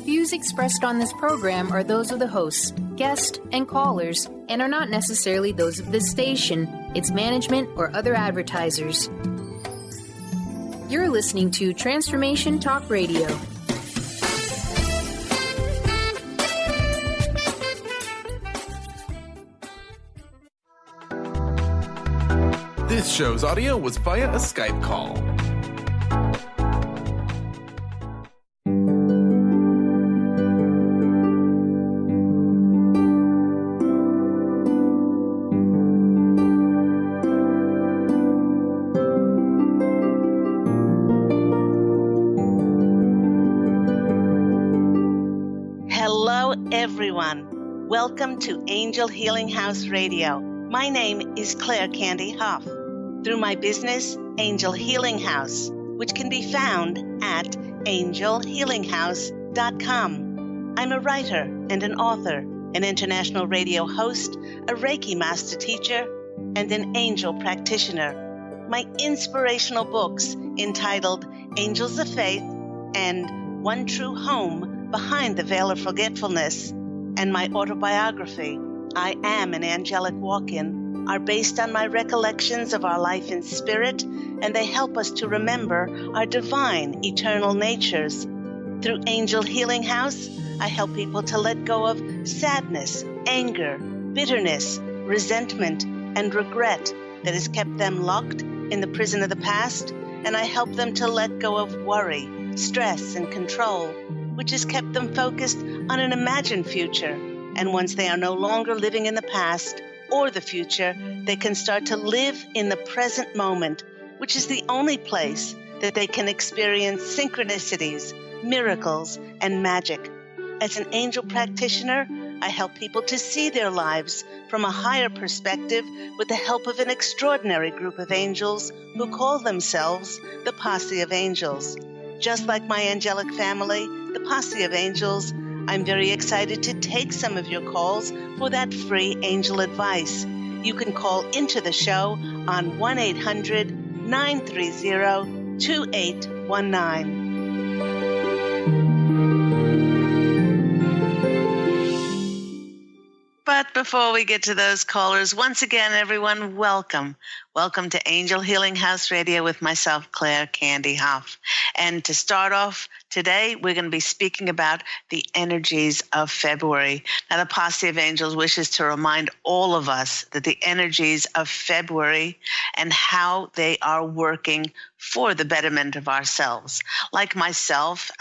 Views expressed on this program are those of the hosts, guests, and callers, and are not necessarily those of this station, its management, or other advertisers. You're listening to Transformation Talk Radio. This show's audio was via a Skype call. Hello, everyone. Welcome to Angel Healing House Radio. My name is Candy Hough. Through my business, Angel Healing House, which can be found at angelhealinghouse.com. I'm a writer and an author, an international radio host, a Reiki master teacher, and an angel practitioner. My inspirational books entitled Angels of Faith and One True Home Behind the Veil of Forgetfulness, and my autobiography, I Am an Angelic Walk-In, are based on my recollections of our life in spirit, and they help us to remember our divine, eternal natures. Through Angel Healing House, I help people to let go of sadness, anger, bitterness, resentment, and regret that has kept them locked in the prison of the past, and I help them to let go of worry, stress, and control, which has kept them focused on an imagined future. And once they are no longer living in the past or the future, they can start to live in the present moment, which is the only place that they can experience synchronicities, miracles, and magic. As an angel practitioner, I help people to see their lives from a higher perspective with the help of an extraordinary group of angels who call themselves the Posse of Angels. Just like my angelic family, the Posse of Angels, I'm very excited to take some of your calls for that free angel advice. You can call into the show on 1-800-930-2819. But before we get to those callers, once again, everyone, welcome. Welcome to Angel Healing House Radio with myself, Candy Hough. And to start off today, we're going to be speaking about the energies of February. Now, the Posse of Angels wishes to remind all of us that the energies of February and how they are working for the betterment of ourselves. Like myself,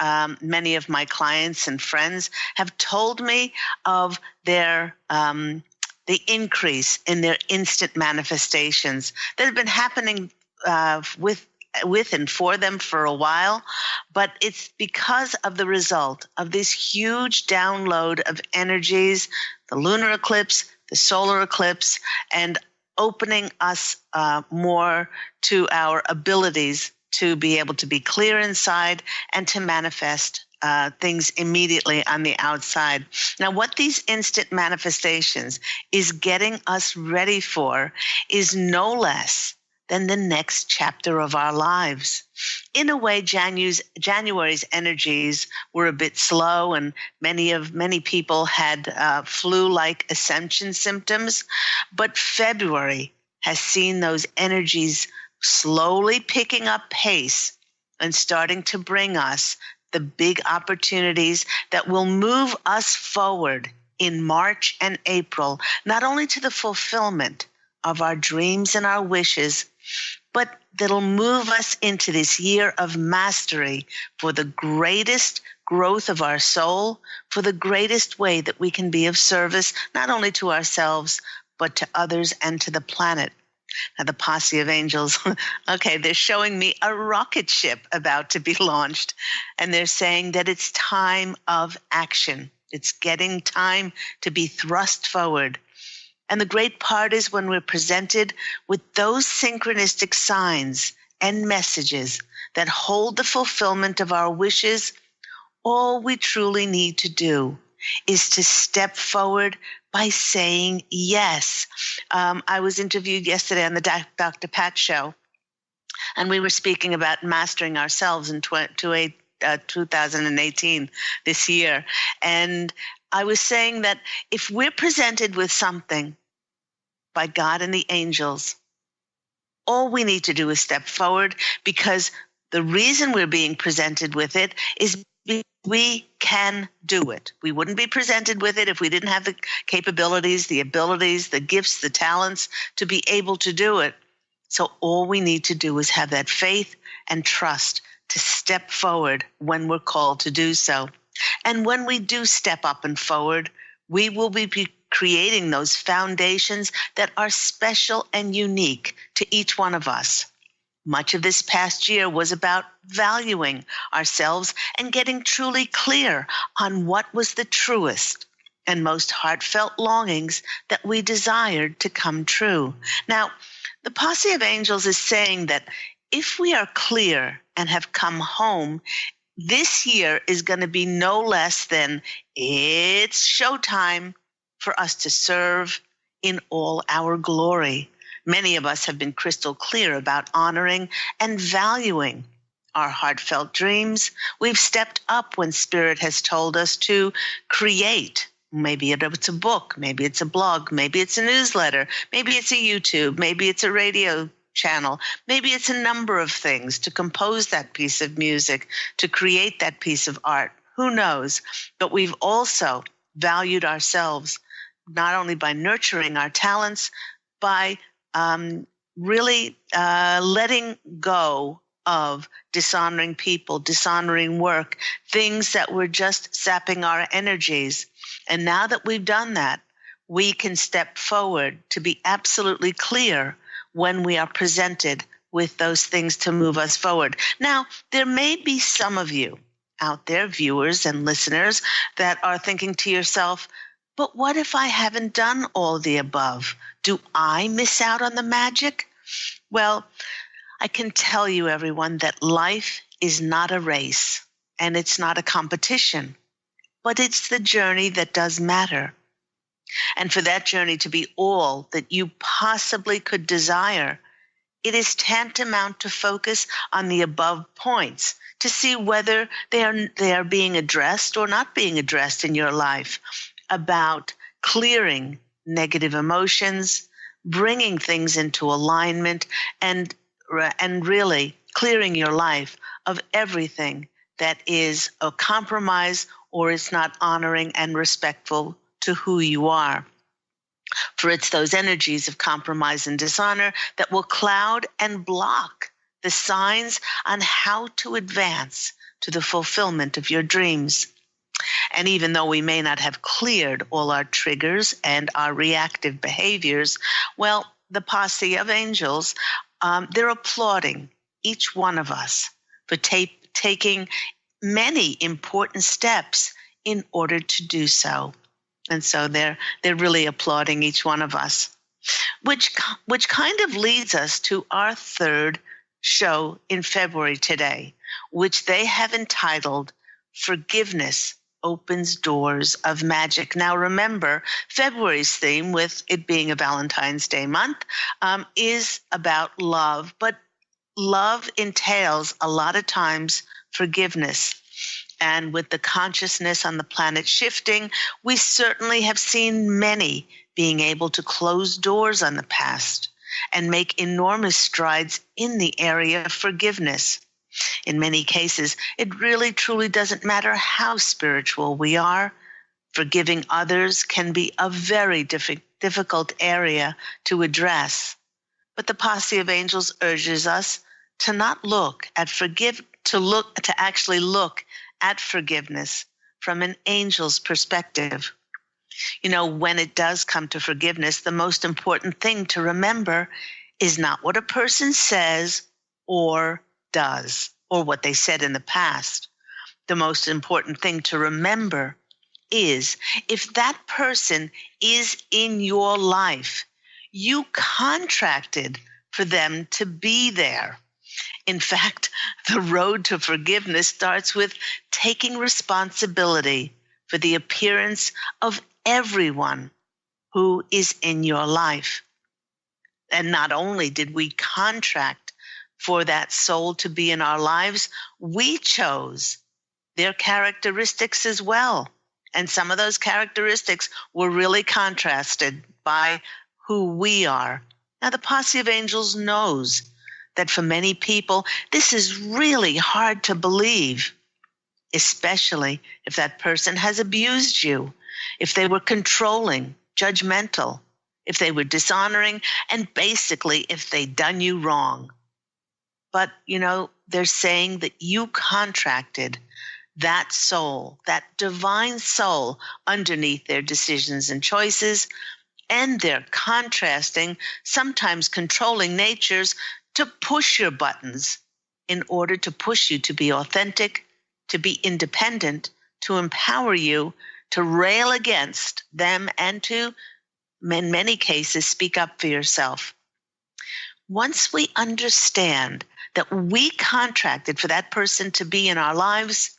many of my clients and friends have told me of their the increase in their instant manifestations that have been happening with and for them for a while, but it's because of the result of this huge download of energies, the lunar eclipse, the solar eclipse, and opening us more to our abilities to be able to be clear inside and to manifest things immediately on the outside. Now, what these instant manifestations is getting us ready for is no less than the next chapter of our lives. In a way, January's energies were a bit slow, and many people had flu-like ascension symptoms, but February has seen those energies slowly picking up pace and starting to bring us the big opportunities that will move us forward in March and April, not only to the fulfillment of our dreams and our wishes, but that'll move us into this year of mastery for the greatest growth of our soul, for the greatest way that we can be of service, not only to ourselves, but to others and to the planet. Now, the Posse of Angels, okay, they're showing me a rocket ship about to be launched, and they're saying that it's time of action. It's getting time to be thrust forward. And the great part is when we're presented with those synchronistic signs and messages that hold the fulfillment of our wishes, all we truly need to do is to step forward by saying yes. I was interviewed yesterday on the Dr. Pat show, and we were speaking about mastering ourselves in 2018, this year. And I was saying that if we're presented with something by God and the angels, all we need to do is step forward, because the reason we're being presented with it is we can do it. We wouldn't be presented with it if we didn't have the capabilities, the abilities, the gifts, the talents to be able to do it. So all we need to do is have that faith and trust to step forward when we're called to do so. And when we do step up and forward, we will be creating those foundations that are special and unique to each one of us. Much of this past year was about valuing ourselves and getting truly clear on what was the truest and most heartfelt longings that we desired to come true. Now, the Posse of Angels is saying that if we are clear and have come home, this year is going to be no less than it's showtime for us to serve in all our glory. Many of us have been crystal clear about honoring and valuing our heartfelt dreams. We've stepped up when Spirit has told us to create. Maybe it's a book, maybe it's a blog, maybe it's a newsletter, maybe it's a YouTube, maybe it's a radio channel, maybe it's a number of things, to compose that piece of music, to create that piece of art. Who knows? But we've also valued ourselves, not only by nurturing our talents, by really letting go of dishonoring people, dishonoring work, things that were just sapping our energies. And now that we've done that, we can step forward to be absolutely clear when we are presented with those things to move us forward. Now, there may be some of you out there, viewers and listeners, that are thinking to yourself, but what if I haven't done all the above? Do I miss out on the magic? Well, I can tell you, everyone, that life is not a race and it's not a competition, but it's the journey that does matter. And for that journey to be all that you possibly could desire, it is tantamount to focus on the above points to see whether they are being addressed or not being addressed in your life, about clearing negative emotions, bringing things into alignment, and really clearing your life of everything that is a compromise or is not honoring and respectful to who you are. For it's those energies of compromise and dishonor that will cloud and block the signs on how to advance to the fulfillment of your dreams. And even though we may not have cleared all our triggers and our reactive behaviors, well, the Posse of Angels, they're applauding each one of us for taking many important steps in order to do so. And so they're really applauding each one of us, which kind of leads us to our third show in February today, which they have entitled Forgiveness Opens Doors of Magic. Now remember, February's theme, with it being a Valentine's Day month, is about love, but love entails a lot of times forgiveness. And with the consciousness on the planet shifting, we certainly have seen many being able to close doors on the past and make enormous strides in the area of forgiveness. In many cases, it really truly doesn't matter how spiritual we are. Forgiving others can be a very difficult area to address. But the Posse of Angels urges us to not look at to actually look at forgiveness from an angel's perspective. You know, when it does come to forgiveness, the most important thing to remember is not what a person says or does, or what they said in the past. The most important thing to remember is if that person is in your life, you contracted for them to be there. In fact, the road to forgiveness starts with taking responsibility for the appearance of everyone who is in your life. And not only did we contract for that soul to be in our lives, we chose their characteristics as well. And some of those characteristics were really contrasted by who we are. Now, the Posse of Angels knows that for many people, this is really hard to believe, especially if that person has abused you, if they were controlling, judgmental, if they were dishonoring, and basically if they'd done you wrong. But, they're saying that you contracted that soul, that divine soul underneath their decisions and choices, and their contrasting, sometimes controlling natures to push your buttons in order to push you to be authentic, to be independent, to empower you, to rail against them, and to, in many cases, speak up for yourself. Once we understand that we contracted for that person to be in our lives,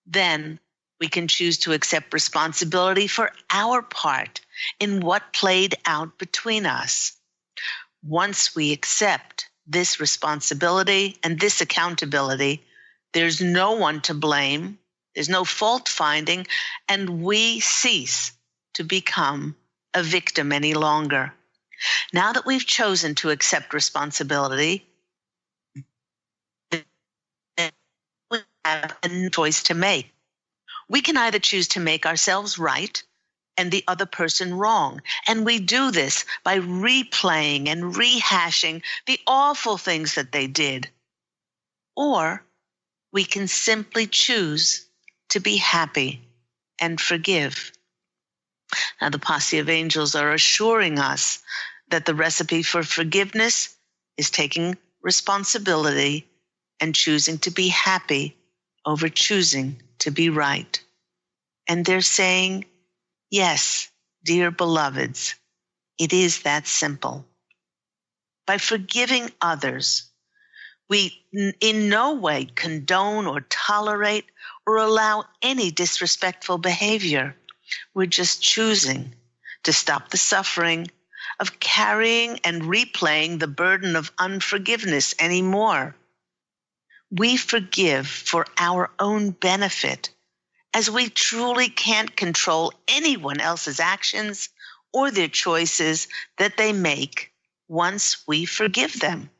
then we can choose to accept responsibility for our part in what played out between us. Once we accept this responsibility and this accountability, there's no one to blame, there's no fault finding, and we cease to become a victim any longer. Now that we've chosen to accept responsibility, we have a choice to make. We can either choose to make ourselves right and the other person wrong. And we do this by replaying and rehashing the awful things that they did. Or we can simply choose to be happy and forgive. Now, the Posse of Angels are assuring us that the recipe for forgiveness is taking responsibility and choosing to be happy over choosing to be right. And they're saying, yes, dear beloveds, it is that simple. By forgiving others, we in no way condone or tolerate or allow any disrespectful behavior. We're just choosing to stop the suffering of carrying and replaying the burden of unforgiveness anymore. We forgive for our own benefit, as we truly can't control anyone else's actions or their choices that they make once we forgive them.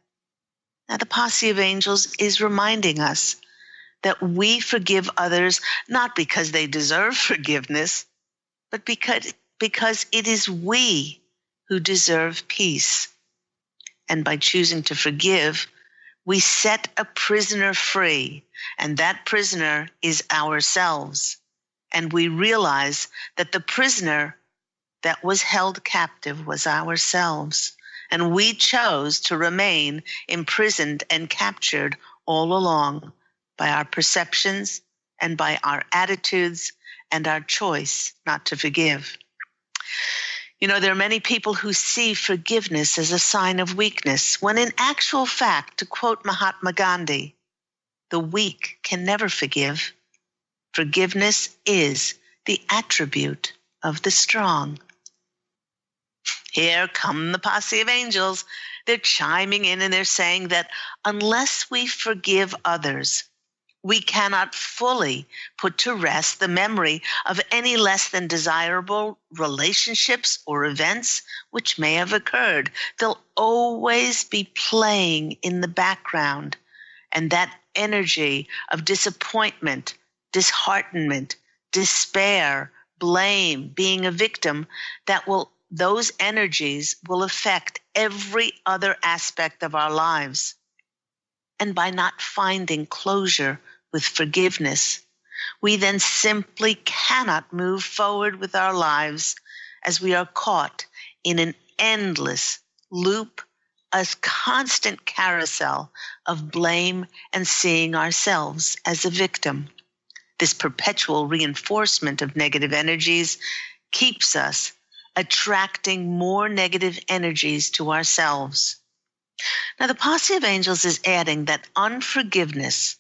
Now, the Posse of Angels is reminding us that we forgive others not because they deserve forgiveness, but because it is we who deserve peace. And by choosing to forgive, we set a prisoner free, and that prisoner is ourselves. And we realize that the prisoner that was held captive was ourselves. And we chose to remain imprisoned and captured all along by our perceptions and by our attitudes and our choice not to forgive. There are many people who see forgiveness as a sign of weakness, when in actual fact, to quote Mahatma Gandhi, the weak can never forgive. Forgiveness is the attribute of the strong. Here come the Posse of Angels. They're chiming in and they're saying that unless we forgive others, we cannot fully put to rest the memory of any less than desirable relationships or events which may have occurred. They'll always be playing in the background, and that energy of disappointment, disheartenment, despair, blame, being a victim, those energies will affect every other aspect of our lives. And by not finding closure with forgiveness, we then simply cannot move forward with our lives, as we are caught in an endless loop, a constant carousel of blame and seeing ourselves as a victim. This perpetual reinforcement of negative energies keeps us attracting more negative energies to ourselves. Now, the Posse of Angels is adding that unforgiveness,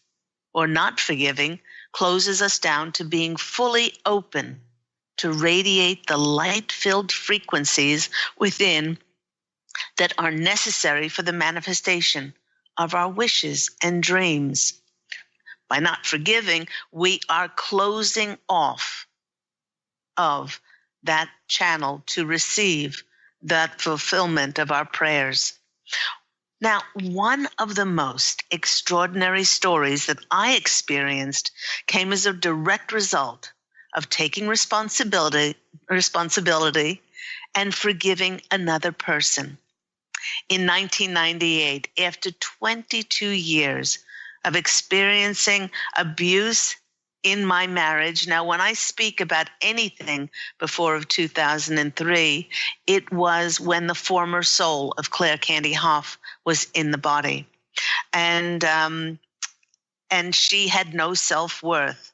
or not forgiving, closes us down to being fully open to radiate the light-filled frequencies within that are necessary for the manifestation of our wishes and dreams. By not forgiving, we are closing off of that channel to receive that fulfillment of our prayers. Now, one of the most extraordinary stories that I experienced came as a direct result of taking responsibility and forgiving another person. In 1998, after 22 years of experiencing abuse in my marriage. Now, when I speak about anything before of 2003, it was when the former soul of Claire Candy Hough was in the body. And she had no self-worth.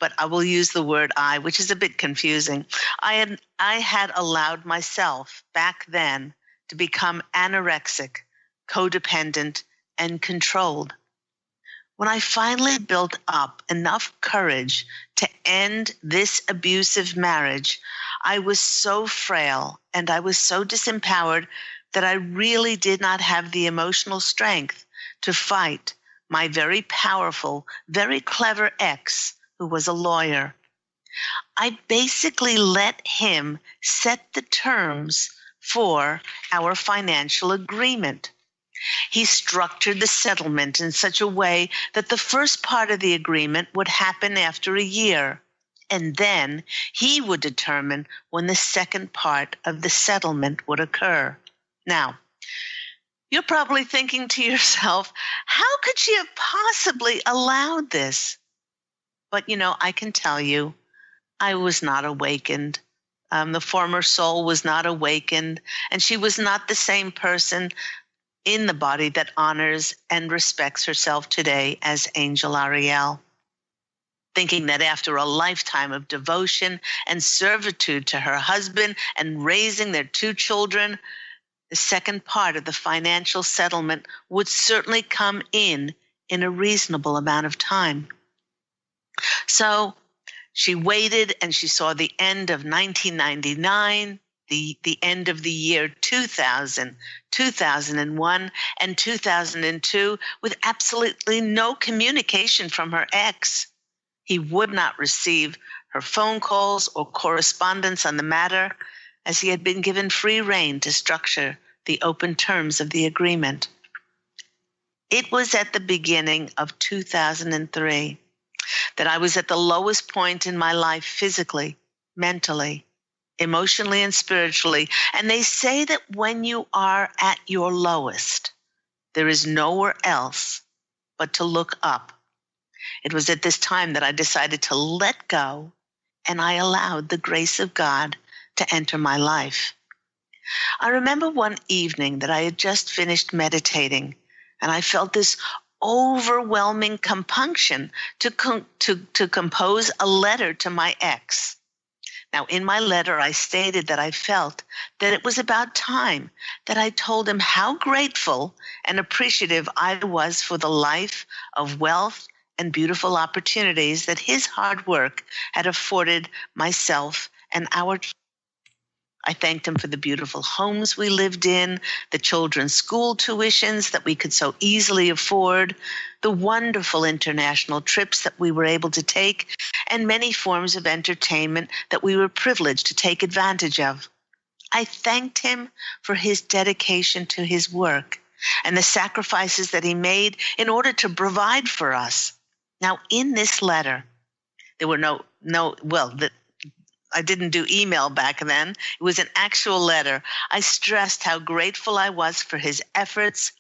But I will use the word I, which is a bit confusing. I had allowed myself back then to become anorexic, codependent, and controlled. When I finally built up enough courage to end this abusive marriage, I was so frail and I was so disempowered that I really did not have the emotional strength to fight my very powerful, very clever ex, who was a lawyer. I basically let him set the terms for our financial agreement. He structured the settlement in such a way that the first part of the agreement would happen after a year, and then he would determine when the second part of the settlement would occur. Now, you're probably thinking to yourself, how could she have possibly allowed this? But, I can tell you, I was not awakened. The former soul was not awakened, and she was not the same person in the body that honors and respects herself today as Angel Ariel. Thinking that after a lifetime of devotion and servitude to her husband and raising their 2 children, the second part of the financial settlement would certainly come in a reasonable amount of time. So she waited and she saw the end of 1999, the end of the year 2000, 2001, and 2002 with absolutely no communication from her ex. He would not receive her phone calls or correspondence on the matter, as he had been given free rein to structure the open terms of the agreement. It was at the beginning of 2003 that I was at the lowest point in my life physically, mentally, emotionally, and spiritually. And they say that when you are at your lowest, there is nowhere else but to look up. It was at this time that I decided to let go, and I allowed the grace of God to enter my life. I remember one evening that I had just finished meditating, and I felt this overwhelming compunction to compose a letter to my ex. Now, in my letter, I stated that I felt that it was about time that I told him how grateful and appreciative I was for the life of wealth and beautiful opportunities that his hard work had afforded myself and our children. I thanked him for the beautiful homes we lived in, the children's school tuitions that we could so easily afford, the wonderful international trips that we were able to take, and many forms of entertainment that we were privileged to take advantage of. I thanked him for his dedication to his work and the sacrifices that he made in order to provide for us. Now, in this letter, there were I didn't do email back then. It was an actual letter. I stressed how grateful I was for his efforts,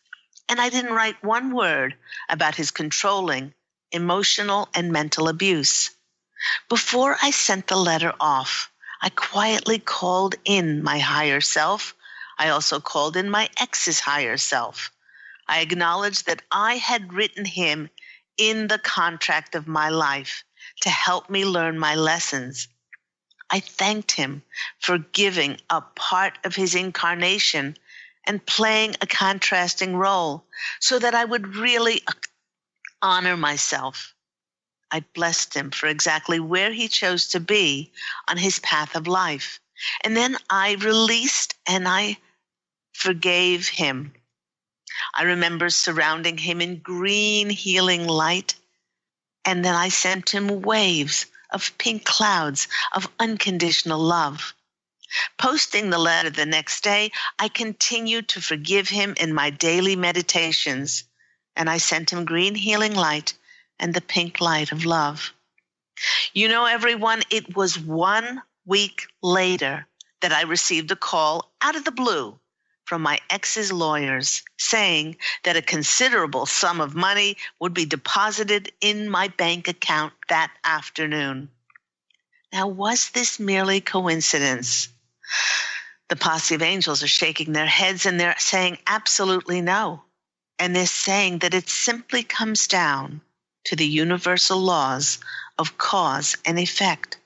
and I didn't write one word about his controlling, emotional, and mental abuse. Before I sent the letter off, I quietly called in my higher self. I also called in my ex's higher self. I acknowledged that I had written him in the contract of my life to help me learn my lessons. I thanked him for giving a part of his incarnation and playing a contrasting role so that I would really honor myself. I blessed him for exactly where he chose to be on his path of life. And then I released and I forgave him. I remember surrounding him in green healing light And then I sent him waves of pink clouds of unconditional love. Posting the letter the next day, I continued to forgive him in my daily meditations, and I sent him green healing light and the pink light of love. You know, everyone, it was 1 week later that I received a call out of the blue from my ex's lawyers saying that a considerable sum of money would be deposited in my bank account that afternoon. Now, was this merely coincidence? The Posse of Angels are shaking their heads and they're saying absolutely no. And they're saying that it simply comes down to the universal laws of cause and effect.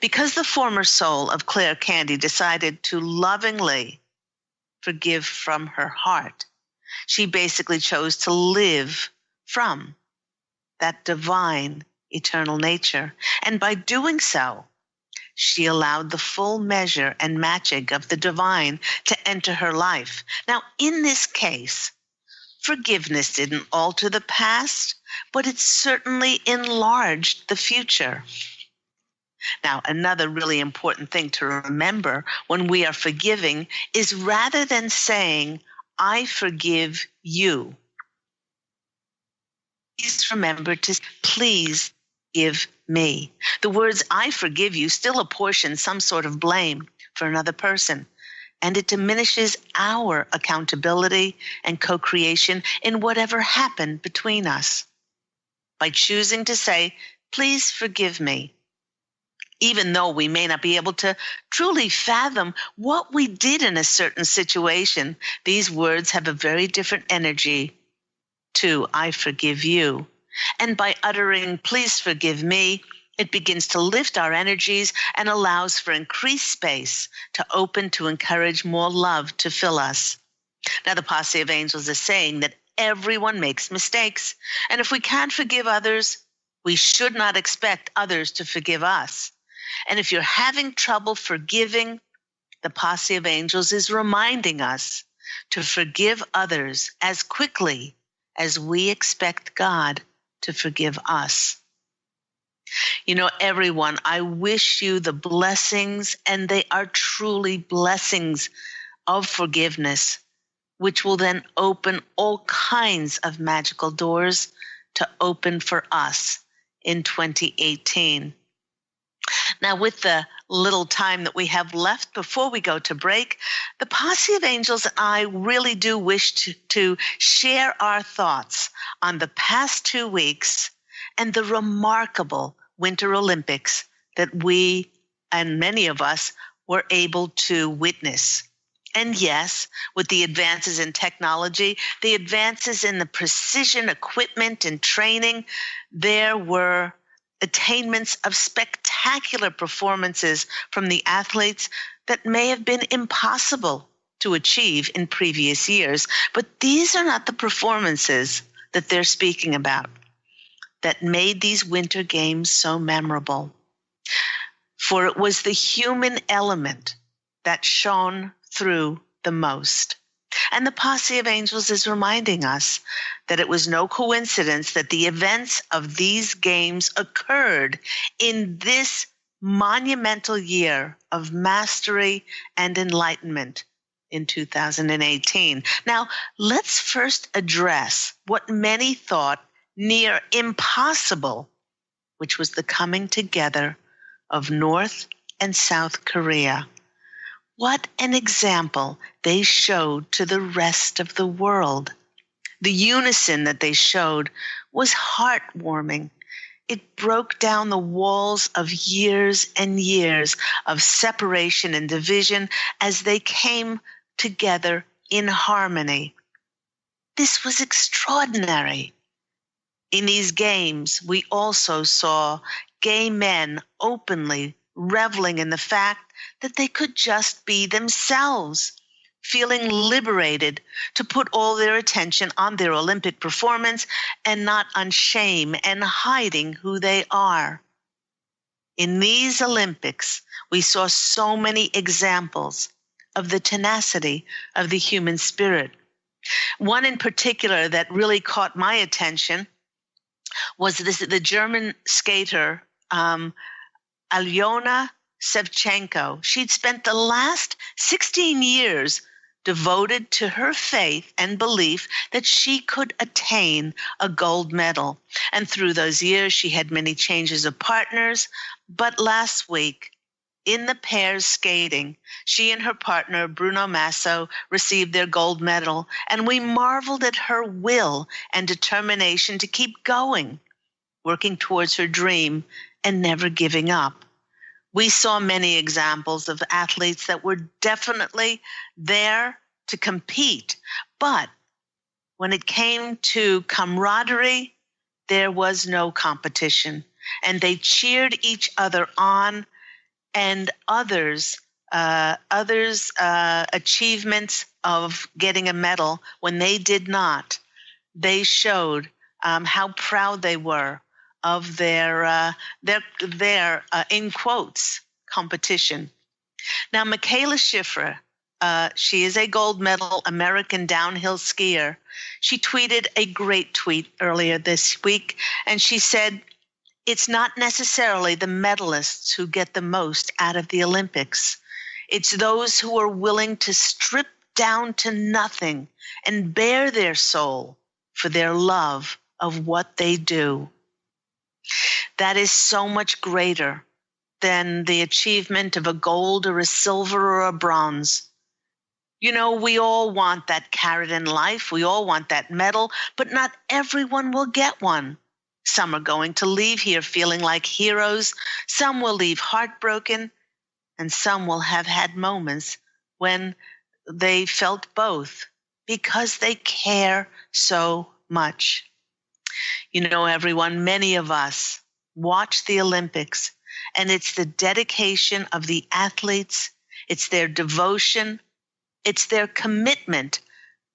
Because the former soul of Claire Candy decided to lovingly forgive from her heart, she basically chose to live from that divine eternal nature. And by doing so, she allowed the full measure and magic of the divine to enter her life. Now, in this case, forgiveness didn't alter the past, but it certainly enlarged the future. Now, another really important thing to remember when we are forgiving is rather than saying, I forgive you, please remember to please give me. The words I forgive you still apportion some sort of blame for another person, and it diminishes our accountability and co-creation in whatever happened between us. By choosing to say, please forgive me, even though we may not be able to truly fathom what we did in a certain situation, these words have a very different energy to I forgive you. And by uttering, please forgive me, it begins to lift our energies and allows for increased space to open to encourage more love to fill us. Now, the Posse of Angels is saying that everyone makes mistakes. And if we can't forgive others, we should not expect others to forgive us. And if you're having trouble forgiving, the Posse of Angels is reminding us to forgive others as quickly as we expect God to forgive us. You know, everyone, I wish you the blessings, and they are truly blessings of forgiveness, which will then open all kinds of magical doors to open for us in 2018. Now, with the little time that we have left before we go to break, the Posse of Angels and I really do wish to share our thoughts on the past 2 weeks and the remarkable Winter Olympics that we and many of us were able to witness. And yes, with the advances in technology, the advances in the precision equipment and training, there were attainments of spectacular performances from the athletes that may have been impossible to achieve in previous years. But these are not the performances that they're speaking about that made these Winter Games so memorable. For it was the human element that shone through the most. And the Posse of Angels is reminding us that it was no coincidence that the events of these games occurred in this monumental year of mastery and enlightenment in 2018. Now, let's first address what many thought near impossible, which was the coming together of North and South Korea. What an example they showed to the rest of the world. The unison that they showed was heartwarming. It broke down the walls of years and years of separation and division as they came together in harmony. This was extraordinary. In these games, we also saw gay men openly reveling in the fact that they could just be themselves, feeling liberated to put all their attention on their Olympic performance and not on shame and hiding who they are. In these Olympics, we saw so many examples of the tenacity of the human spirit. One in particular that really caught my attention was the German skater Alyona Sevchenko. She'd spent the last 16 years devoted to her faith and belief that she could attain a gold medal. And through those years, she had many changes of partners. But last week, in the pairs skating, she and her partner, Bruno Masso, received their gold medal, and we marveled at her will and determination to keep going, working towards her dream and never giving up. We saw many examples of athletes that were definitely there to compete, but when it came to camaraderie, there was no competition, and they cheered each other on, and others' achievements of getting a medal when they did not. They showed how proud they were of their in quotes, competition. Now, Michaela Schiffer, she is a gold medal American downhill skier. She tweeted a great tweet earlier this week, and she said, "It's not necessarily the medalists who get the most out of the Olympics. It's those who are willing to strip down to nothing and bare their soul for their love of what they do." That is so much greater than the achievement of a gold or a silver or a bronze. You know, we all want that carrot in life. We all want that medal, but not everyone will get one. Some are going to leave here feeling like heroes. Some will leave heartbroken, and some will have had moments when they felt both because they care so much. You know, everyone, many of us watch the Olympics, and it's the dedication of the athletes, it's their devotion, it's their commitment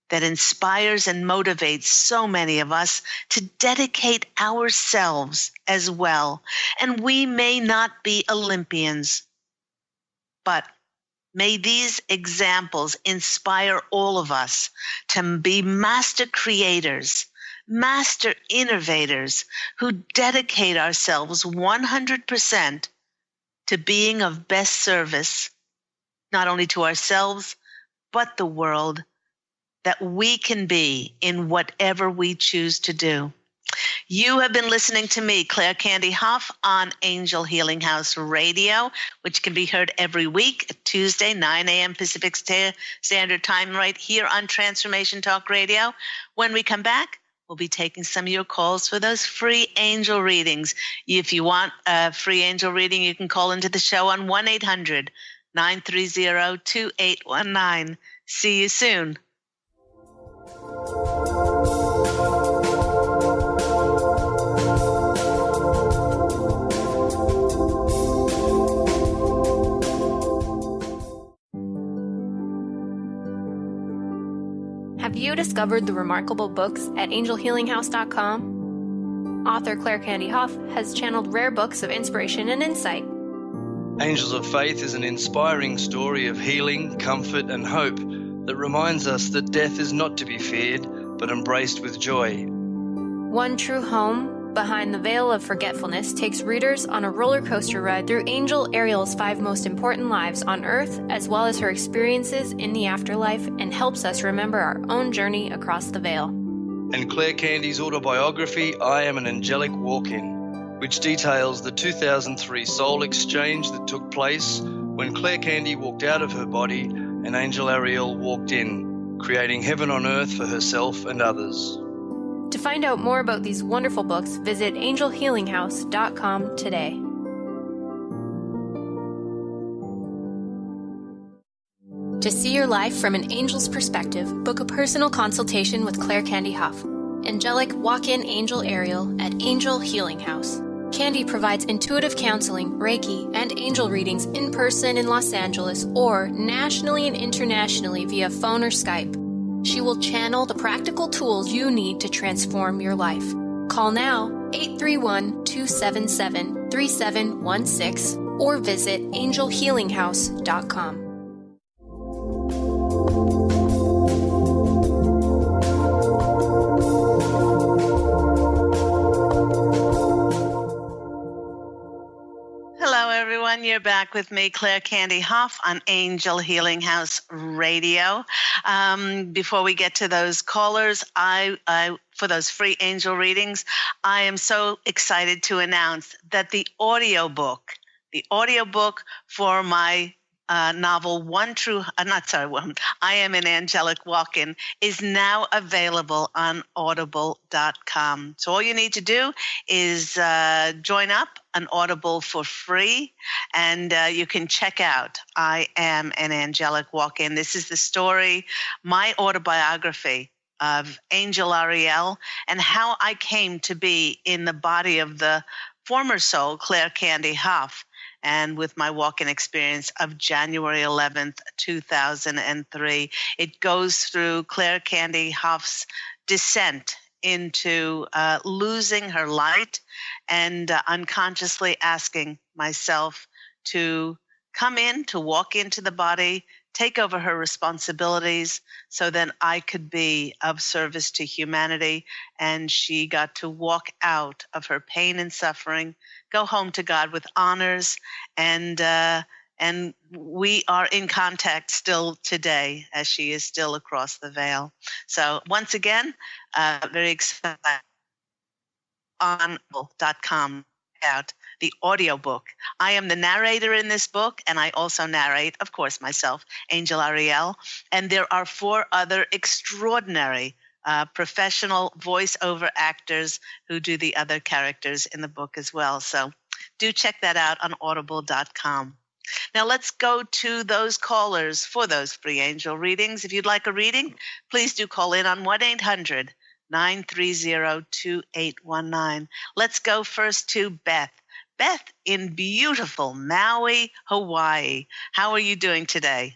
that inspires and motivates so many of us to dedicate ourselves as well. And we may not be Olympians, but may these examples inspire all of us to be master creators, master innovators who dedicate ourselves 100% to being of best service, not only to ourselves, but the world, that we can be in whatever we choose to do. You have been listening to me, Claire Candy Hough, on Angel Healing House Radio, which can be heard every week, Tuesday, 9 a.m. Pacific Standard Time, right here on Transformation Talk Radio. When we come back, we'll be taking some of your calls for those free angel readings. If you want a free angel reading, you can call into the show on 1-800-930-2819. See you soon. Have you discovered the remarkable books at angelhealinghouse.com? Author Claire Candy Hough has channeled rare books of inspiration and insight. Angels of Faith is an inspiring story of healing, comfort, and hope that reminds us that death is not to be feared, but embraced with joy. One True Home, Behind the Veil of Forgetfulness, takes readers on a roller coaster ride through Angel Ariel's 5 most important lives on Earth, as well as her experiences in the afterlife, and helps us remember our own journey across the veil. And Claire Candy's autobiography, I Am an Angelic Walk-In, which details the 2003 soul exchange that took place when Claire Candy walked out of her body and Angel Ariel walked in, creating heaven on earth for herself and others. To find out more about these wonderful books, visit angelhealinghouse.com today. To see your life from an angel's perspective, book a personal consultation with Claire Candy Hough, angelic walk-in angel Ariel at Angel Healing House. Candy provides intuitive counseling, Reiki, and angel readings in person in Los Angeles or nationally and internationally via phone or Skype. She will channel the practical tools you need to transform your life. Call now, 831-277-3716, or visit angelhealinghouse.com. everyone. You're back with me, Claire Candy Hough, on Angel Healing House Radio. Before we get to those callers, I for those free angel readings, I am so excited to announce that the audiobook for my novel I Am an Angelic Walk-In is now available on audible.com. So all you need to do is join up on Audible for free, and you can check out I Am an Angelic Walk-In. This is the story, my autobiography of Angel Ariel, and how I came to be in the body of the former soul, Claire Candy Hough, and with my walk-in experience of January 11th, 2003. It goes through Claire Candy Hough's descent into losing her light and unconsciously asking myself to come in, to walk into the body, take over her responsibilities so then I could be of service to humanity. And she got to walk out of her pain and suffering, go home to God with honors, and we are in contact still today, as she is still across the veil. So once again, very excited on .com out the audiobook. I am the narrator in this book, and I also narrate, of course, myself, Angel Ariel, and there are 4 other extraordinary professional voiceover actors who do the other characters in the book as well. So do check that out on audible.com. Now let's go to those callers for those free angel readings. If you'd like a reading, please do call in on 1-800-930-2819. Let's go first to Beth. Beth in beautiful Maui, Hawaii. How are you doing today?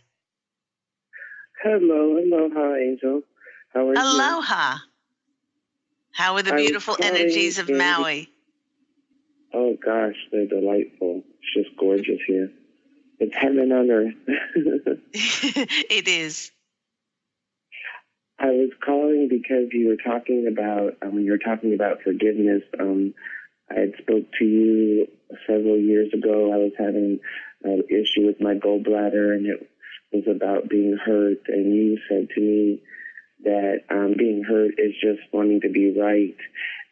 Aloha, Angel. How are you? Aloha. How are the beautiful energies of Maui? Oh, gosh, they're delightful. It's just gorgeous here. It's heaven on earth. It is. I was calling because you were talking about, when you were talking about forgiveness, I had spoke to you several years ago. I was having an issue with my gallbladder, and it was about being hurt. And you said to me that being hurt is just wanting to be right.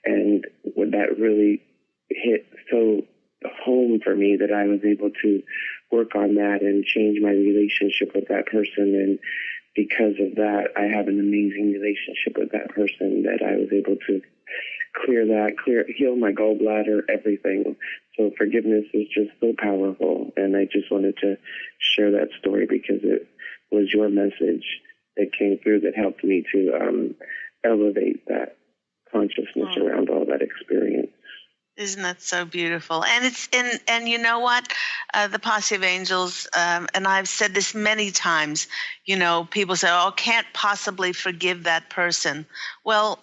And that really hit so home for me that I was able to work on that and change my relationship with that person. And because of that, I have an amazing relationship with that person, that I was able to heal my gallbladder, everything. So forgiveness is just so powerful. And I just wanted to share that story because it was your message that came through that helped me to elevate that consciousness around all that experience. Isn't that so beautiful? And it's and you know what? The Posse of Angels, and I've said this many times, people say, oh, can't possibly forgive that person. Well,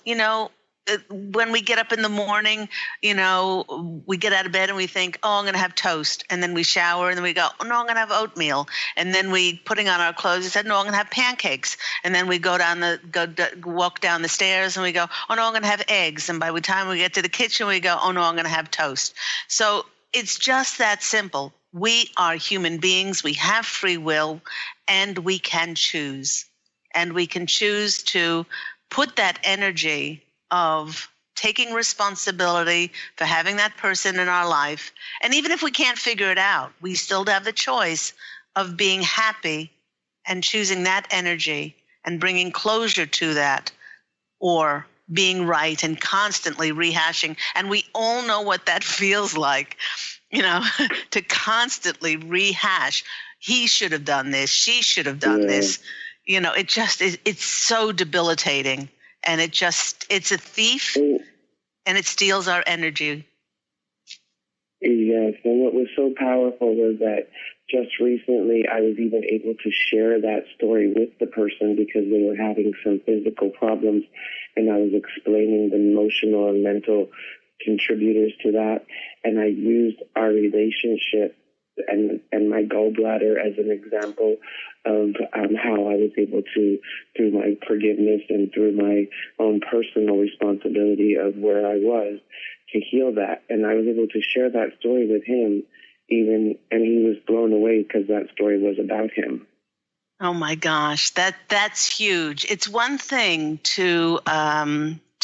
when we get up in the morning, we get out of bed and we think, oh, I'm going to have toast. And then we shower and then we go, oh, no, I'm going to have oatmeal. And then we putting on our clothes and said, no, I'm going to have pancakes. And then we walk down the stairs and we go, oh, no, I'm going to have eggs. And by the time we get to the kitchen, we go, oh, no, I'm going to have toast. So it's just that simple. We are human beings. We have free will, and we can choose. And we can choose to put that energy of taking responsibility for having that person in our life. And even if we can't figure it out, we still have the choice of being happy and choosing that energy and bringing closure to that, or being right and constantly rehashing. And we all know what that feels like, to constantly rehash. He should have done this. She should have done this. It just is, it's so debilitating. And it's a thief, and it steals our energy. Yes, and what was so powerful was that just recently I was even able to share that story with the person because they were having some physical problems, and I was explaining the emotional and mental contributors to that, and I used our relationship and my gallbladder as an example of how I was able to, through my forgiveness and through my own personal responsibility of where I was, to heal that. And I was able to share that story with him, and he was blown away because that story was about him. Oh my gosh, that's huge. It's one thing to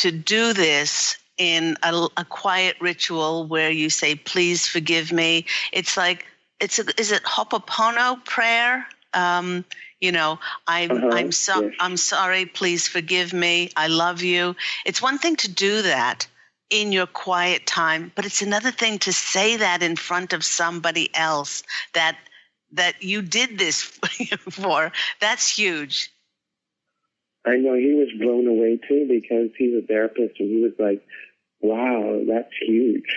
do this in a quiet ritual where you say, "Please forgive me." It's like is it Ho'oponopono prayer? I'm Yes. sorry. Please forgive me. I love you. It's one thing to do that in your quiet time, but it's another thing to say that in front of somebody else that you did this for. That's huge. I know, he was blown away too, because he's a therapist, and he was like, wow, that's huge.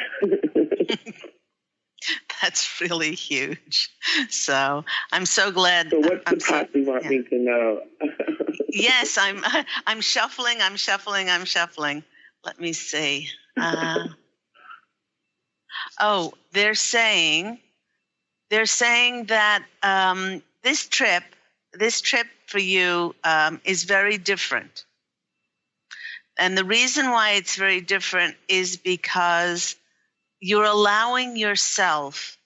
That's really huge. So I'm so glad. So what's the posse want me to know? Yes, I'm shuffling. Let me see. They're saying that this trip for you is very different. And the reason why it's very different is because you're allowing yourself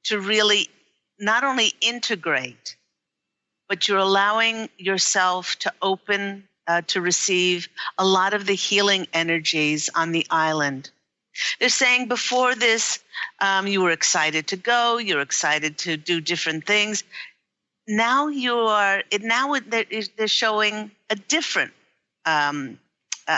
to really not only integrate, but you're allowing yourself to open to receive a lot of the healing energies on the island. They're saying before this, you were excited to go, you're excited to do different things. Now they're showing a different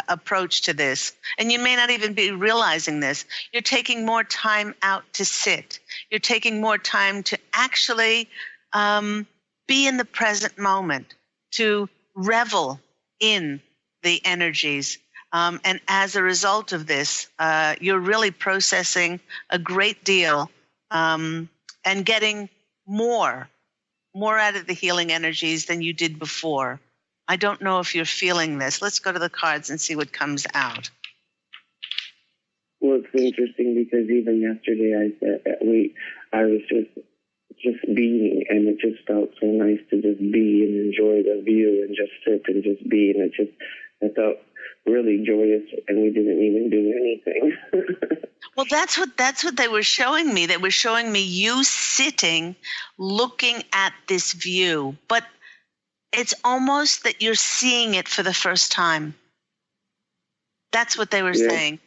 approach to this. And you may not even be realizing this. You're taking more time out to sit. You're taking more time to actually be in the present moment, to revel in the energies. And as a result of this, you're really processing a great deal and getting more out of the healing energies than you did before. I don't know if you're feeling this. Let's go to the cards and see what comes out. Well, it's interesting because even yesterday I was just being, and it just felt so nice to just be and enjoy the view and just sit and just be, and I felt really joyous, and we didn't even do anything. Well, that's what they were showing me. They were showing me you sitting, looking at this view, but it's almost that you're seeing it for the first time. That's what they were saying.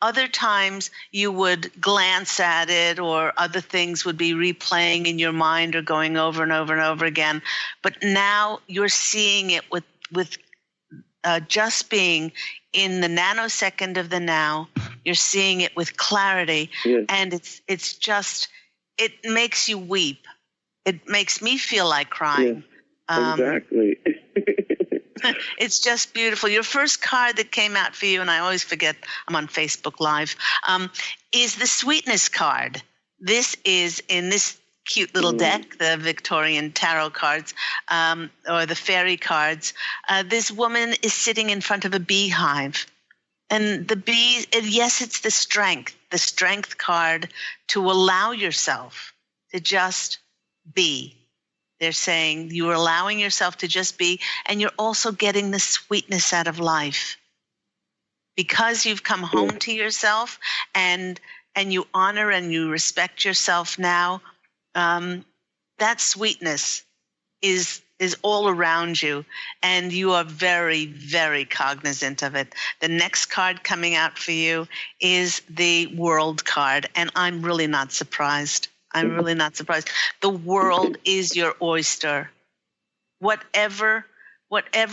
Other times you would glance at it, or other things would be replaying in your mind or going over and over and over again. But now you're seeing it with just being in the nanosecond of the now. You're seeing it with clarity, and it's just, it makes you weep. It makes me feel like crying. Exactly. It's just beautiful. Your first card that came out for you, and I always forget I'm on Facebook Live, is the sweetness card. This is in this cute little deck, the Victorian tarot cards, or the fairy cards. This woman is sitting in front of a beehive. And the bee, yes, it's the strength card to allow yourself to just be. They're saying you're allowing yourself to just be, and you're also getting the sweetness out of life. Because you've come home to yourself and you honor and you respect yourself now, that sweetness is all around you, and you are very, very cognizant of it. The next card coming out for you is the World card, and I'm really not surprised. The world is your oyster. Whatever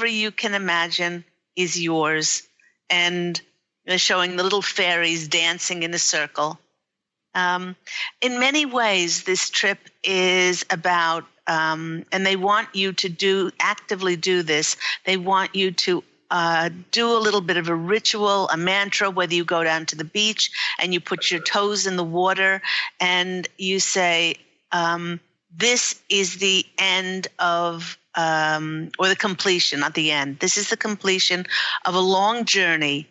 you can imagine is yours. And they're showing the little fairies dancing in a circle. In many ways, this trip is about, and they want you to actively do this. They want you to do a little bit of a ritual, a mantra, whether you go down to the beach and you put your toes in the water and you say, this is the end of, or the completion, not the end. This is the completion of a long journey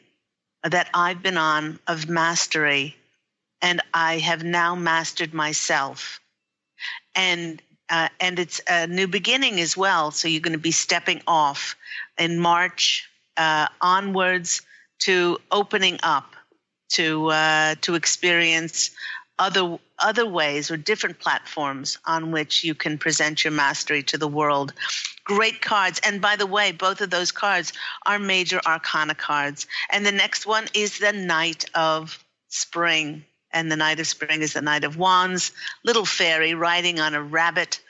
that I've been on of mastery, and I have now mastered myself. And it's a new beginning as well. So you're going to be stepping off in March onwards to opening up to experience other ways or different platforms on which you can present your mastery to the world. Great cards. And by the way, both of those cards are major arcana cards. And the next one is the Knight of Spring. And the Knight of Spring is the Knight of Wands, little fairy riding on a rabbit,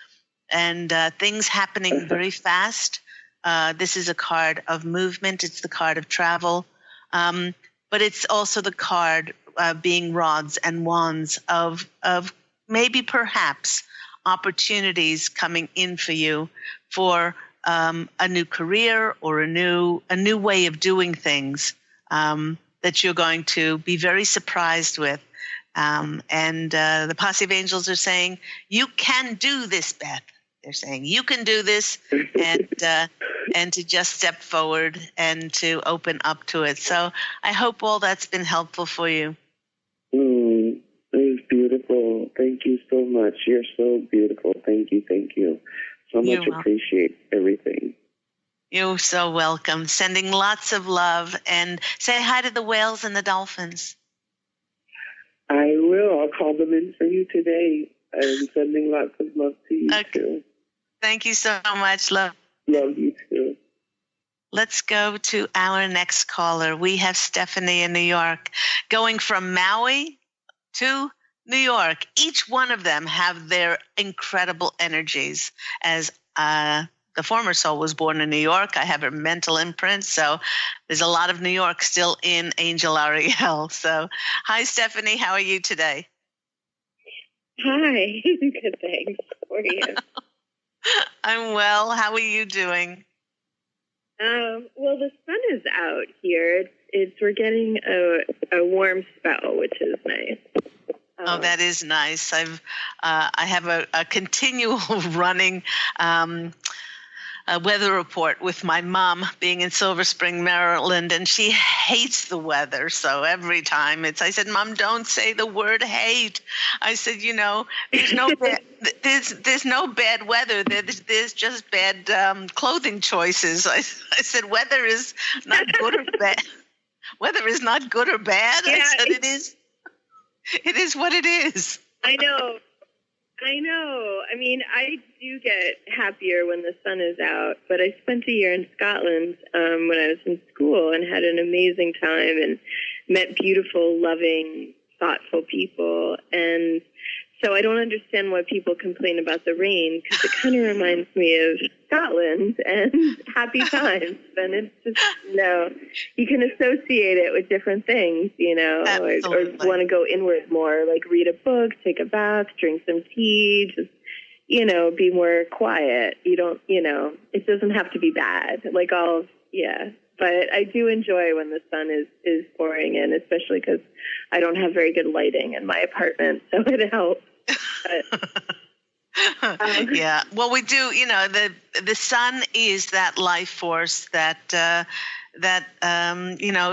and things happening very fast. This is a card of movement. It's the card of travel. But it's also the card being rods and wands of maybe perhaps opportunities coming in for you for a new career or a new way of doing things that you're going to be very surprised with. And the Posse of Angels are saying, you can do this, Beth. They're saying you can do this, and to just step forward and to open up to it. So I hope all that's been helpful for you. It was beautiful. Thank you so much. You're so beautiful. Thank you. So much appreciate everything. You're so welcome. Sending lots of love, and say hi to the whales and the dolphins. I will. I'll call them in for you today. I'm sending lots of love to you too. Thank you so much. Love you too. Let's go to our next caller. We have Stephanie in New York, going from Maui to New York. Each one of them have their incredible energies. As the former soul was born in New York, I have her mental imprint. So there's a lot of New York still in Angel Ariel. So hi, Stephanie. How are you today? Hi. Good, thanks. How are you? I'm well. How are you doing? Well, the sun is out here. We're getting a warm spell, which is nice. Oh, that is nice. I have a continual running weather report with my mom being in Silver Spring, Maryland, and she hates the weather. So every time I said, Mom, don't say the word hate. I said, there's no bad, there's no bad weather. There's just bad clothing choices. I said, weather is not good or bad. Weather is not good or bad. Yeah, I said, it is. It is what it is. I know. I mean, I do get happier when the sun is out, but I spent a year in Scotland when I was in school and had an amazing time and met beautiful, loving, thoughtful people. And so I don't understand why people complain about the rain, because it kind of reminds me of Scotland and happy times. And it's just, you can associate it with different things, or want to go inward more, like read a book, take a bath, drink some tea, just, be more quiet. You don't, it doesn't have to be bad. But I do enjoy when the sun is pouring in, especially because I don't have very good lighting in my apartment, so it helps. Yeah. Well, we do. The sun is that life force that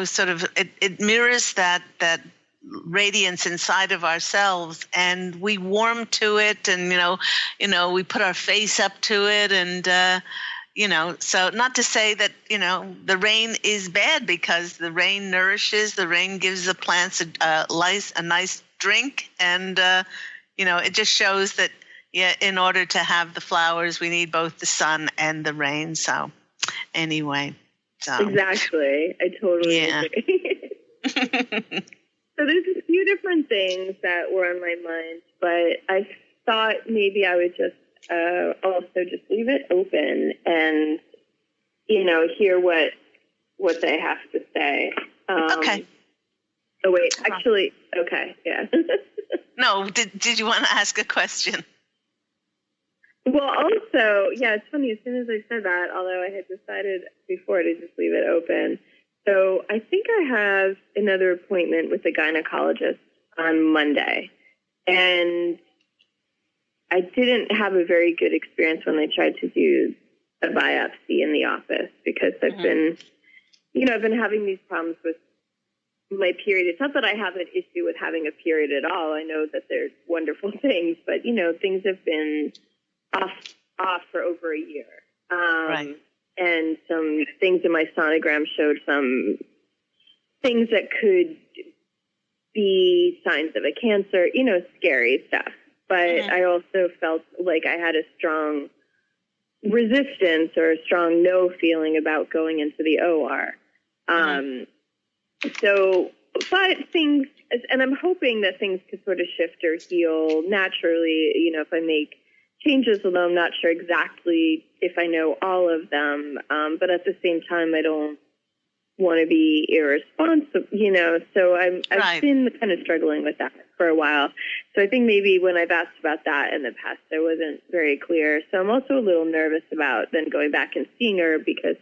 sort of it mirrors that radiance inside of ourselves, and we warm to it, and we put our face up to it, and so not to say that the rain is bad, because the rain nourishes, the rain gives the plants a nice drink, and it just shows that in order to have the flowers, we need both the sun and the rain. So anyway, exactly, I totally agree. So there's a few different things that were on my mind, but I thought maybe I would just also just leave it open and hear what they have to say. Okay. Oh wait, actually, okay, yeah. No, did you want to ask a question? Well, also, it's funny, as soon as I said that, although I had decided before to just leave it open. So I think I have another appointment with a gynecologist on Monday. And I didn't have a very good experience when I tried to do a biopsy in the office, because I've been having these problems with my period. It's not that I have an issue with having a period at all. I know that there's wonderful things, but things have been off for over a year. Right. And some things in my sonogram showed some things that could be signs of a cancer, scary stuff. But I also felt like I had a strong resistance or a strong no feeling about going into the OR. But things, and I'm hoping that things could sort of shift or heal naturally, if I make changes, although I'm not sure exactly if I know all of them. But at the same time, I don't want to be irresponsible, so I've been kind of struggling with that for a while. So I think maybe when I've asked about that in the past, I wasn't very clear. So I'm also a little nervous about then going back and seeing her, because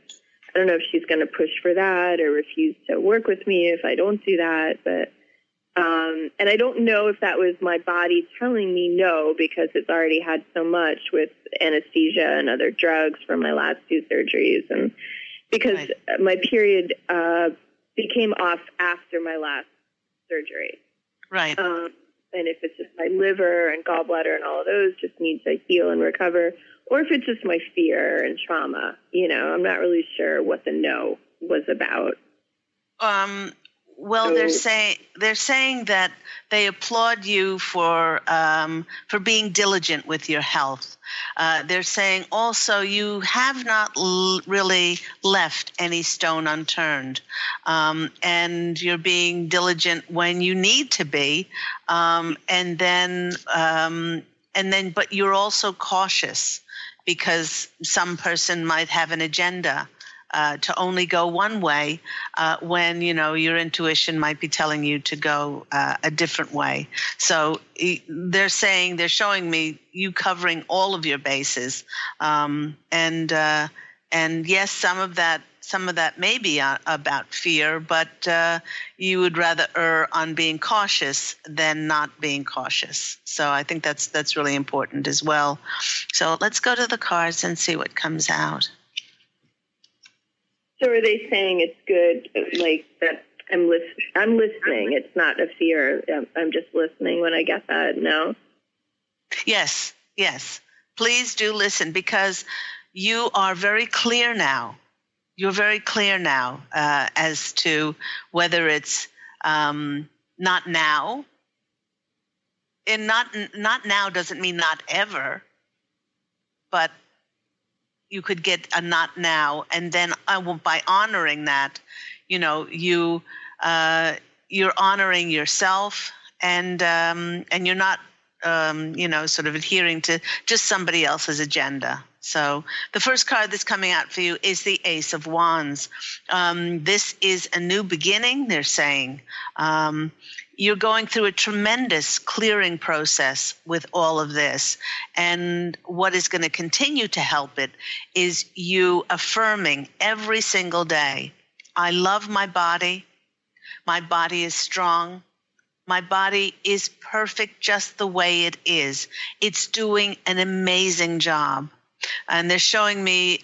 I don't know if she's going to push for that or refuse to work with me if I don't do that. But, and I don't know if that was my body telling me no, because it's already had so much with anesthesia and other drugs from my last 2 surgeries. And because my period became off after my last surgery. Right. And if it's just my liver and gallbladder and all of those just need to heal and recover, or if it's just my fear and trauma, I'm not really sure what the no was about. Well, they're saying that they applaud you for being diligent with your health. They're saying also you have not really left any stone unturned, and you're being diligent when you need to be, and then but you're also cautious, because some person might have an agenda to only go one way when, your intuition might be telling you to go a different way. So they're showing me you covering all of your bases. And yes, some of that may be about fear, but you would rather err on being cautious than not being cautious. So I think that's really important as well. So let's go to the cards and see what comes out. So are they saying it's good, like that I'm listening? It's not a fear. I'm just listening when I get that. No? Yes. Please do listen, because you are very clear now. You're very clear now as to whether it's not now. And not now doesn't mean not ever, but you could get a not now, and then by honoring that, you're honoring yourself, and you're not sort of adhering to just somebody else's agenda. So the first card that's coming out for you is the Ace of Wands. This is a new beginning, they're saying. You're going through a tremendous clearing process with all of this. And what is going to continue to help it is you affirming every single day, I love my body. My body is strong. My body is perfect just the way it is. It's doing an amazing job. And they're showing me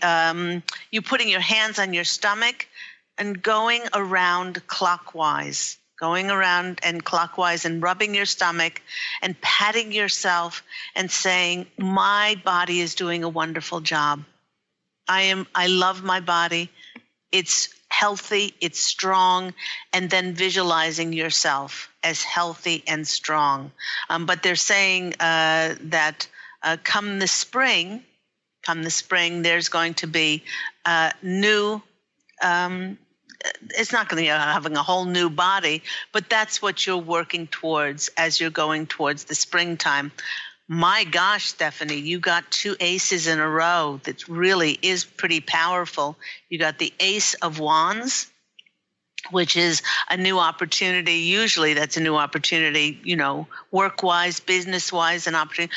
you putting your hands on your stomach and going around clockwise and rubbing your stomach and patting yourself and saying, my body is doing a wonderful job. I love my body. It's healthy, it's strong, and then visualizing yourself as healthy and strong. But they're saying that come the spring, there's going to be new, it's not going to be having a whole new body, but that's what you're working towards as you're going towards the springtime. My gosh, Stephanie, you got 2 aces in a row. That really is pretty powerful. You got the Ace of Wands, which is a new opportunity. Usually that's a new opportunity, work-wise, business-wise, an opportunity,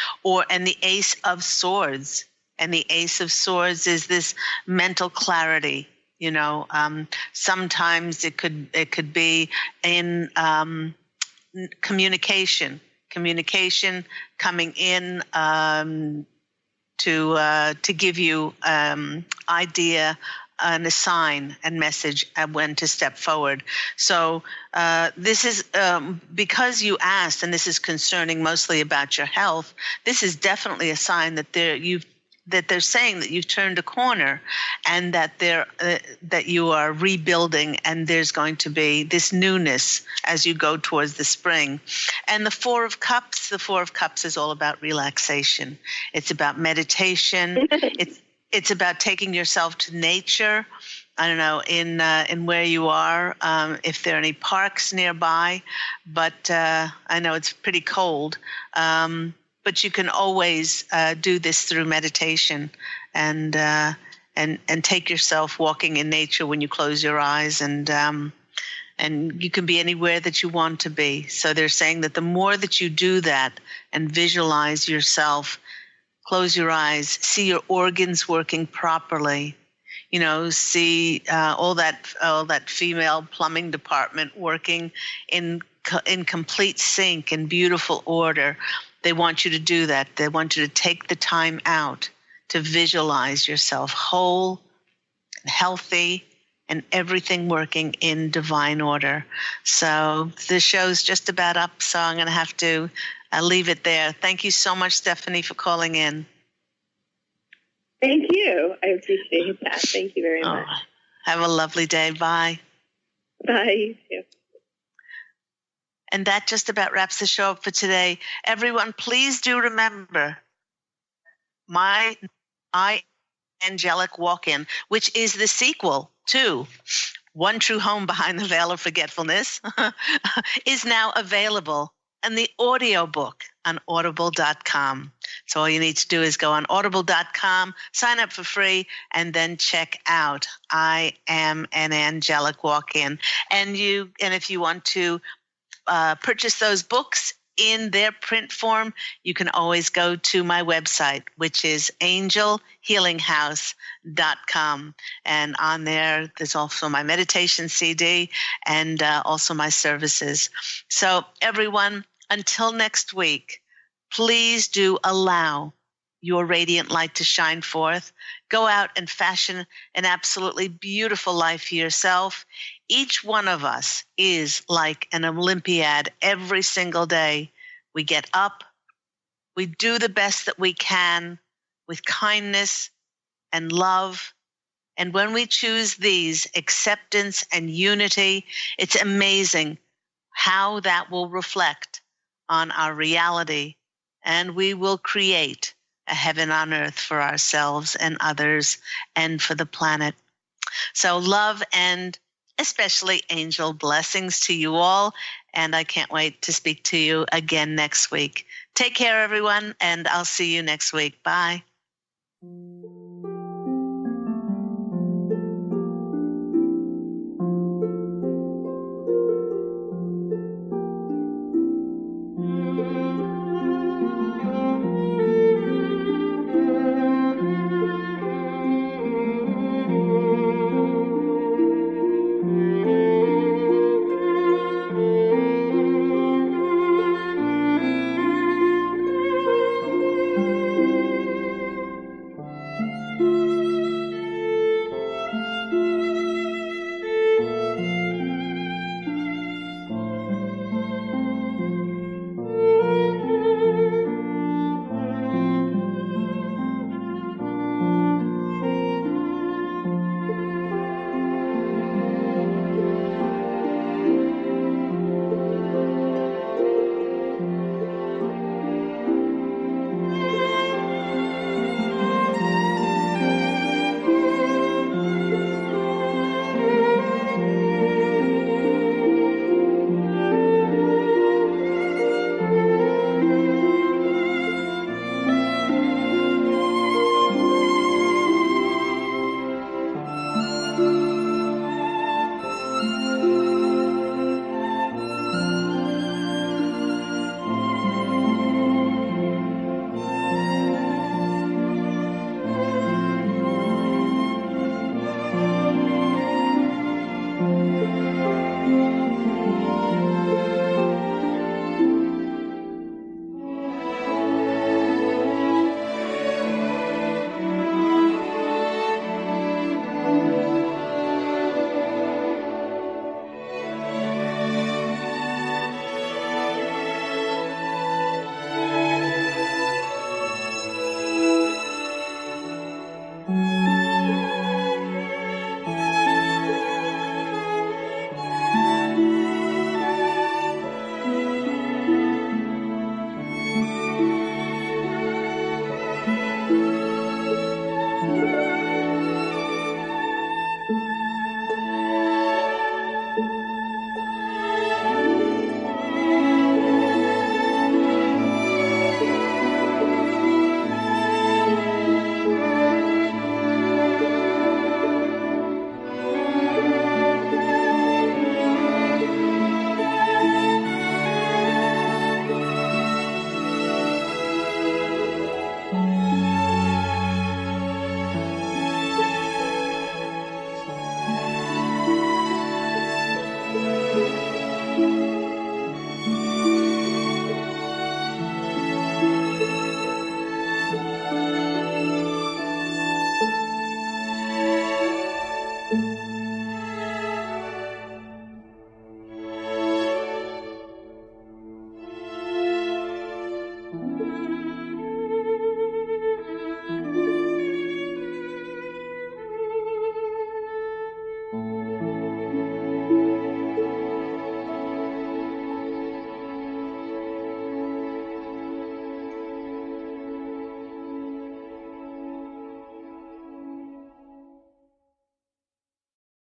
and the Ace of Swords. And the Ace of Swords is this mental clarity. Sometimes it could be in communication coming in to give you idea and a sign and message when to step forward. So this is because you asked, and this is concerning mostly about your health. This is definitely a sign that that they're saying that you've turned a corner, and that that you are rebuilding, and there's going to be this newness as you go towards the spring. And the Four of Cups is all about relaxation. It's about meditation. It's about taking yourself to nature. I don't know in where you are, if there are any parks nearby, but I know it's pretty cold. But you can always do this through meditation, and take yourself walking in nature when you close your eyes, and you can be anywhere that you want to be. So they're saying that the more that you do that and visualize yourself, close your eyes, see your organs working properly, see all that female plumbing department working in complete sync and beautiful order. They want you to do that. They want you to take the time out to visualize yourself whole and healthy and everything working in divine order. So the show's just about up, so I'm going to have to leave it there. Thank you so much, Stephanie, for calling in. Thank you. I appreciate that. Thank you very much. Have a lovely day. Bye. Bye. You too. And that just about wraps the show up for today. Everyone, please do remember my angelic walk-in, which is the sequel to One True Home Behind the Veil of Forgetfulness, is now available in the audiobook on audible.com. So all you need to do is go on audible.com, sign up for free, and then check out I Am an Angelic Walk-In. And if you want to purchase those books in their print form, you can always go to my website, which is angelhealinghouse.com. And on there's also my meditation CD and also my services. So everyone, until next week, please do allow your radiant light to shine forth. Go out and fashion an absolutely beautiful life for yourself. Each one of us is like an Olympiad every single day. We get up, we do the best that we can with kindness and love. And when we choose these, acceptance and unity, it's amazing how that will reflect on our reality, and we will create a heaven on earth for ourselves and others and for the planet. So love and especially angel blessings to you all, and I can't wait to speak to you again next week. Take care, everyone, and I'll see you next week. Bye.